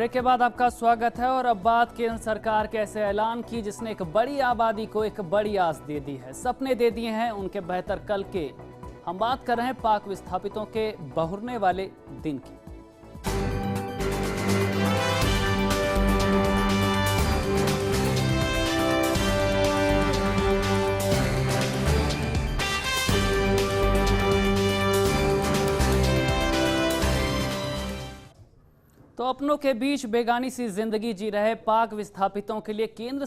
Break के बाद आपका स्वागत है और अब बात केंद्र सरकार के ऐसे ऐलान की जिसने एक बड़ी आबादी को एक बड़ी आस दे दी है, सपने दे दिए हैं उनके बेहतर कल के। हम बात कर रहे हैं पाक विस्थापितों के बहुरने वाले दिन की। तो अपनों के बीच बेगानी सी जिंदगी जी रहे पाक विस्थापितों के लिए केंद्र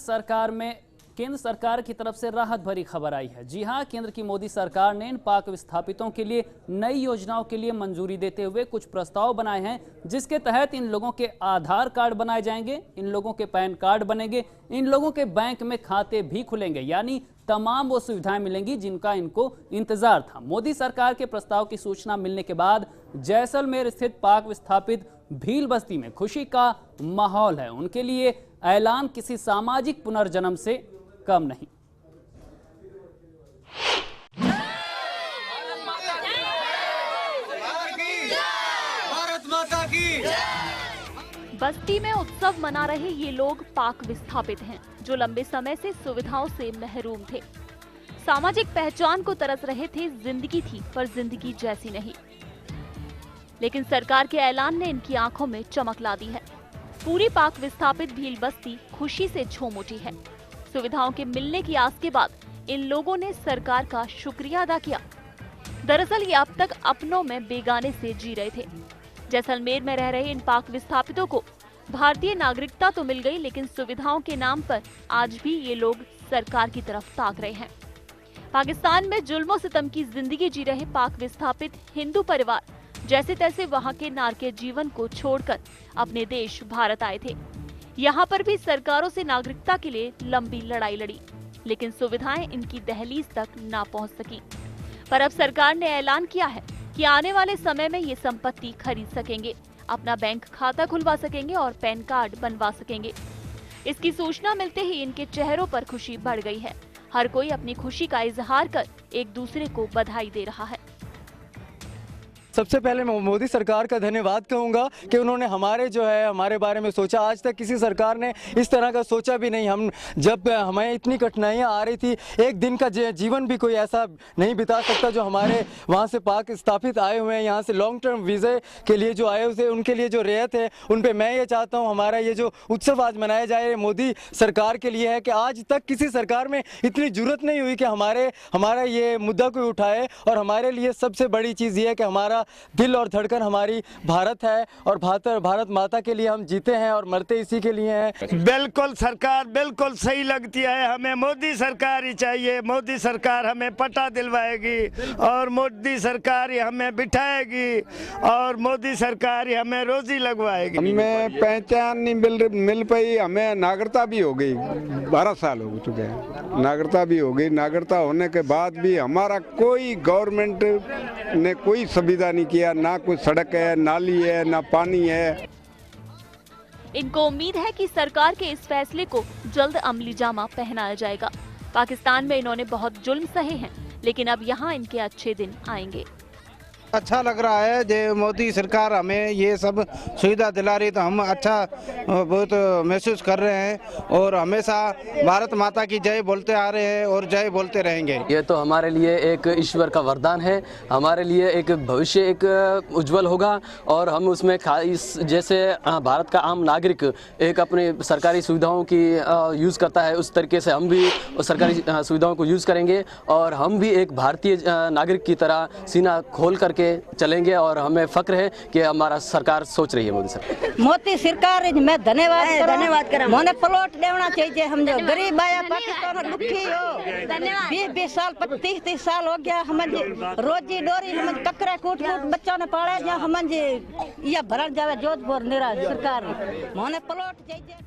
सरकार की तरफ से राहत भरी खबर आई है। जी हां, केंद्र की मोदी सरकार ने इन पाक विस्थापितों के लिए नई योजनाओं के लिए मंजूरी देते हुए कुछ प्रस्ताव बनाए हैं, जिसके तहत इन लोगों के आधार कार्ड बनाए जाएंगे, इन लोगों के पैन कार्ड बनेंगे, इन लोगों के बैंक में खाते भी खुलेंगे, यानी तमाम वो सुविधाएं मिलेंगी जिनका इनको इंतजार था। मोदी सरकार के प्रस्ताव की सूचना मिलने के बाद जैसलमेर स्थित पाक विस्थापित भील बस्ती में खुशी का माहौल है। उनके लिए ऐलान किसी सामाजिक पुनर्जन्म से कम नहीं। भारत माता की। बस्ती में उत्सव मना रहे ये लोग पाक विस्थापित हैं, जो लंबे समय से सुविधाओं से महरूम थे। सामाजिक पहचान को तरस रहे थे, जिंदगी थी पर जिंदगी जैसी नहीं। लेकिन सरकार के ऐलान ने इनकी आंखों में चमक ला दी है। पूरी पाक विस्थापित भील बस्ती खुशी से झूम उठी है। सुविधाओं के मिलने की आस के बाद इन लोगों ने सरकार का शुक्रिया अदा किया। दरअसल ये अब तक अपनों में बेगाने से जी रहे थे। जैसलमेर में रह रहे इन पाक विस्थापितों को भारतीय नागरिकता तो मिल गई, लेकिन सुविधाओं के नाम पर आज भी ये लोग सरकार की तरफ ताक रहे हैं। पाकिस्तान में जुल्मों सितम की जिंदगी जी रहे पाक विस्थापित हिंदू परिवार जैसे तैसे वहां के नारकीय जीवन को छोड़कर अपने देश भारत आए थे। यहाँ पर भी सरकारों से नागरिकता के लिए लंबी लड़ाई लड़ी, लेकिन सुविधाएं इनकी दहलीज तक ना पहुंच सकी। पर अब सरकार ने ऐलान किया है कि आने वाले समय में ये संपत्ति खरीद सकेंगे, अपना बैंक खाता खुलवा सकेंगे और पैन कार्ड बनवा सकेंगे। इसकी सूचना मिलते ही इनके चेहरों पर खुशी बढ़ गई है। हर कोई अपनी खुशी का इजहार कर एक दूसरे को बधाई दे रहा है। सबसे पहले मैं मोदी सरकार का धन्यवाद कहूँगा कि उन्होंने हमारे बारे में सोचा। आज तक किसी सरकार ने इस तरह का सोचा भी नहीं। हम जब हमें इतनी कठिनाइयाँ आ रही थी, एक दिन का जीवन भी कोई ऐसा नहीं बिता सकता जो हमारे वहाँ से पाक स्थापित आए हुए हैं, यहाँ से लॉन्ग टर्म वीज़े के लिए जो आए हुए, उनके लिए जो रियायत है उन पर मैं ये चाहता हूँ हमारा ये जो उत्सव आज मनाया जाए मोदी सरकार के लिए है कि आज तक किसी सरकार में इतनी जरूरत नहीं हुई कि हमारा ये मुद्दा कोई उठाए। और हमारे लिए सबसे बड़ी चीज़ ये है कि हमारा दिल और धड़कन हमारी भारत है और भारत माता के लिए हम जीते हैं और मरते इसी के लिए हैं। बिल्कुल सरकार बिल्कुल सही लगती है, हमें मोदी सरकार ही चाहिए। मोदी सरकार हमें पता दिलवाएगी और मोदी सरकार ही हमें बिठाएगी और मोदी सरकार ही हमें रोजी लगवाएगी। हमें पहचान नहीं मिल पाई, हमें नागरिकता भी हो गई, 12 साल हो चुके हैं, नागरिकता भी हो गई। नागरिकता होने के बाद भी हमारा कोई गवर्नमेंट ने कोई सुविधा नहीं किया, ना कोई सड़क है, नाली है, ना पानी है। इनको उम्मीद है कि सरकार के इस फैसले को जल्द अमली जामा पहनाया जाएगा। पाकिस्तान में इन्होंने बहुत जुल्म सहे हैं, लेकिन अब यहाँ इनके अच्छे दिन आएंगे। अच्छा लग रहा है जो मोदी सरकार हमें ये सब सुविधा दिला रही, तो हम अच्छा बहुत महसूस कर रहे हैं और हमेशा भारत माता की जय बोलते आ रहे हैं और जय बोलते रहेंगे। ये तो हमारे लिए एक ईश्वर का वरदान है, हमारे लिए एक भविष्य एक उज्जवल होगा और हम उसमें जैसे भारत का आम नागरिक एक अपनी सरकारी सुविधाओं की यूज़ करता है, उस तरीके से हम भी सरकारी सुविधाओं को यूज़ करेंगे और हम भी एक भारतीय नागरिक की तरह सीना खोल करके चलेंगे और हमें फक्र है कि हमारा सरकार सोच रही है। मोदी सरकार मैं धन्यवाद करूं। मोने प्लॉट लेना चाहिए, हम जो गरीब आया पाकिस्तान दुखी हो 20 साल 30 साल हो गया, हम रोजी डोरी हम ककरे कूट बच्चों ने पाले जा, हम ये भरल जावे जोधपुर निरा सरकार मोने प्लॉट चाहिए।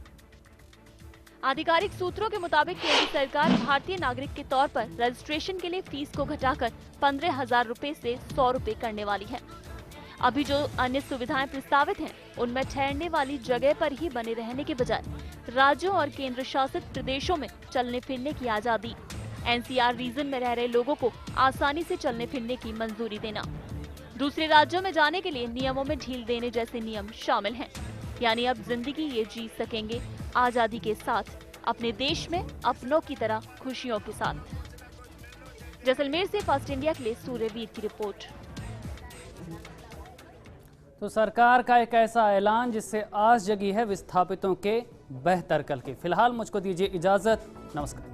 आधिकारिक सूत्रों के मुताबिक केंद्र सरकार भारतीय नागरिक के तौर पर रजिस्ट्रेशन के लिए फीस को घटाकर 15,000 रुपए से 100 रुपए करने वाली है। अभी जो अन्य सुविधाएं प्रस्तावित हैं, उनमें ठहरने वाली जगह पर ही बने रहने के बजाय राज्यों और केंद्र शासित प्रदेशों में चलने फिरने की आजादी, एनसीआर रीजन में रह रहे लोगों को आसानी से चलने फिरने की मंजूरी देना, दूसरे राज्यों में जाने के लिए नियमों में ढील देने जैसे नियम शामिल हैं। यानी अब जिंदगी ये जी सकेंगे आजादी के साथ, अपने देश में अपनों की तरह खुशियों के साथ। जैसलमेर से फास्ट इंडिया के लिए सूर्यवीर की रिपोर्ट। तो सरकार का एक ऐसा ऐलान जिससे आस जगी है विस्थापितों के बेहतर कल की। फिलहाल मुझको दीजिए इजाजत, नमस्कार।